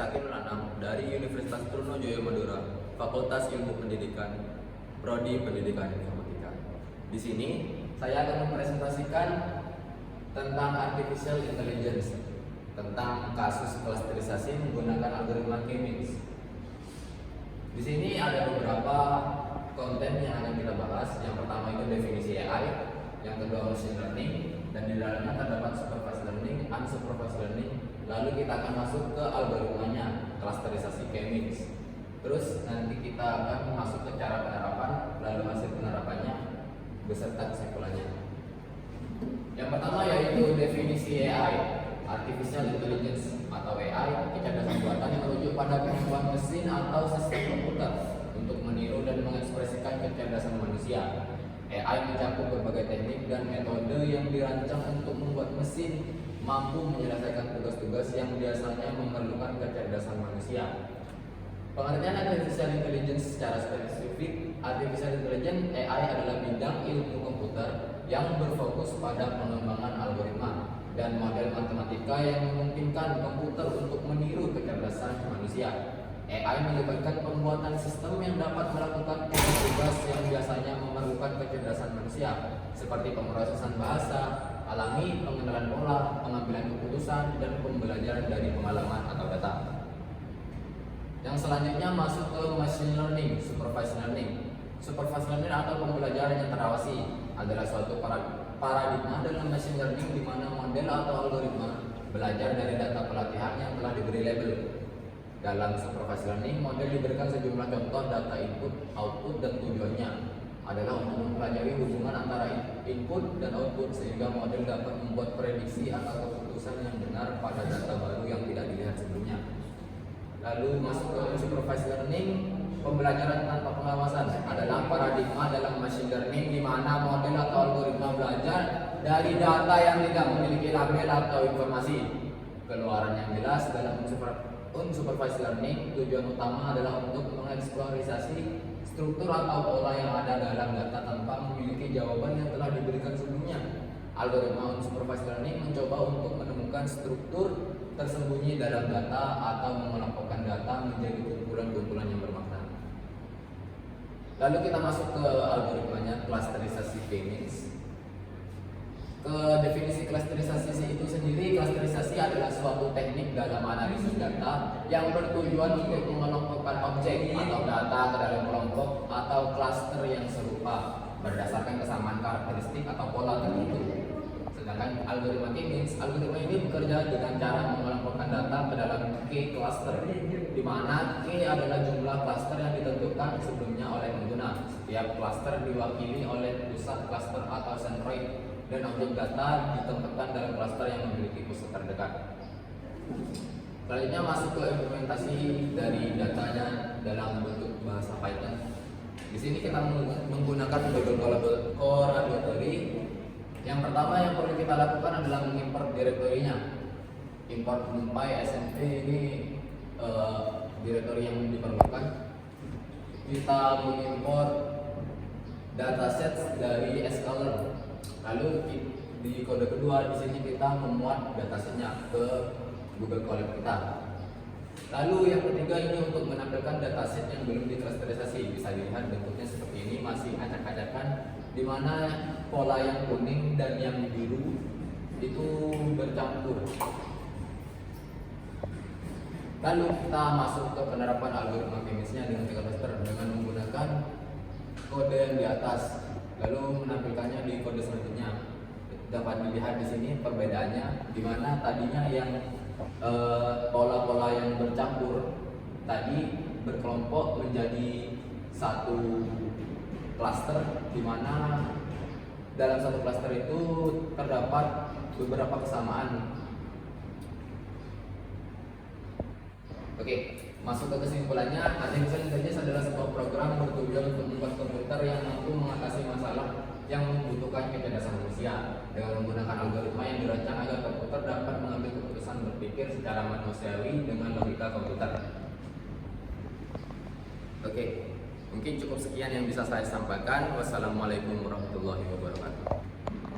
Hakim Lanang dari Universitas Trunojoyo Madura, Fakultas Ilmu Pendidikan, Prodi Pendidikan Informatika. Di sini saya akan mempresentasikan tentang artificial intelligence, tentang kasus klasterisasi menggunakan algoritma K-means. Di sini ada beberapa konten yang akan kita bahas. Yang pertama itu definisi AI, yang kedua machine learning, dan di dalamnya terdapat supervised learning, unsupervised learning. Lalu kita akan masuk ke algoritmanya, klasterisasi K-means. Terus nanti kita akan masuk ke cara penerapan, lalu hasil penerapannya beserta kesimpulannya. Yang pertama yaitu definisi AI, artificial intelligence atau AI, kecerdasan buatan yang merujuk pada kemampuan mesin atau sistem komputer untuk meniru dan mengekspresikan kecerdasan manusia. AI mencakup berbagai teknik dan metode yang dirancang untuk membuat mesin mampu menyelesaikan tugas-tugas yang biasanya memerlukan kecerdasan manusia. Pengertian artificial intelligence secara spesifik, artificial intelligence AI adalah bidang ilmu komputer yang berfokus pada pengembangan algoritma dan model matematika yang memungkinkan komputer untuk meniru kecerdasan manusia. AI melibatkan pembuatan sistem yang dapat melakukan tugas-tugas yang biasanya memerlukan kecerdasan manusia, seperti pemrosesan bahasa alami, pengenalan pola, pengambilan keputusan, dan pembelajaran dari pengalaman atau data. Yang selanjutnya masuk ke machine learning, supervised learning. Supervised learning atau pembelajaran yang terawasi adalah suatu paradigma dalam machine learning di mana model atau algoritma belajar dari data pelatihan yang telah diberi label. Dalam supervised learning, model diberikan sejumlah contoh data input, output, dan tujuannya adalah untuk mempelajari hubungan antara input dan output sehingga model dapat membuat prediksi atau keputusan yang benar pada data baru yang tidak dilihat sebelumnya. Lalu masuk ke supervised learning, pembelajaran tanpa pengawasan adalah paradigma dalam machine learning di mana model atau algoritma belajar dari data yang tidak memiliki label atau informasi. Keluaran yang jelas dalam unsupervised learning, tujuan utama adalah untuk mengeksplorasi struktur atau pola yang ada dalam data tanpa memiliki jawaban yang telah diberikan sebelumnya. Algoritma unsupervised learning mencoba untuk menemukan struktur tersembunyi dalam data atau mengelompokkan data menjadi kumpulan-kumpulan yang bermakna. Lalu kita masuk ke algoritmanya, klasterisasi K-means. Ke definisi klasterisasi itu sendiri, klasterisasi adalah suatu teknik dalam analisis data yang bertujuan untuk mengelompokkan objek atau data ke dalam kelompok atau klaster yang serupa berdasarkan kesamaan karakteristik atau pola tertentu. Sedangkan algoritma K-means, algoritma ini bekerja dengan cara mengelompokkan data ke dalam K cluster, di mana K adalah jumlah cluster yang ditentukan sebelumnya oleh pengguna. Setiap cluster diwakili oleh pusat cluster atau centroid, dan objek data ditempatkan dalam cluster yang memiliki pusat terdekat. Selanjutnya masuk ke implementasi dari datanya dalam bentuk bahasa Python. Di sini kita menggunakan Google Core Repository. Yang pertama yang perlu kita lakukan adalah mengimport direktorinya. Import numpy smp ini direktori yang diperlukan. Kita mengimport datasets dari Scholar. Lalu di kode kedua di sini kita memuat datasetnya ke Google Colab kita. Lalu yang ketiga ini untuk menampilkan dataset yang belum diklasterisasi. Bisa dilihat bentuknya seperti ini, masih acak-acakan, di mana pola yang kuning dan yang biru itu bercampur. Lalu kita masuk ke penerapan algoritma K-means-nya dengan cluster dengan menggunakan kode yang di atas. Lalu menampilkannya di kode selanjutnya. Dapat dilihat di sini perbedaannya, di mana tadinya yang pola-pola yang bercampur tadi berkelompok menjadi satu klaster, di mana dalam satu klaster itu terdapat beberapa kesamaan. Oke, masuk ke kesimpulannya, artificial intelligence adalah sebuah program bertujuan untuk membuat komputer yang mampu mengatasi masalah yang membutuhkan kecerdasan manusia dengan menggunakan algoritma yang dirancang agar komputer dapat mengambil keputusan berpikir secara manusiawi dengan logika komputer. Oke, mungkin cukup sekian yang bisa saya sampaikan. Wassalamualaikum warahmatullahi wabarakatuh.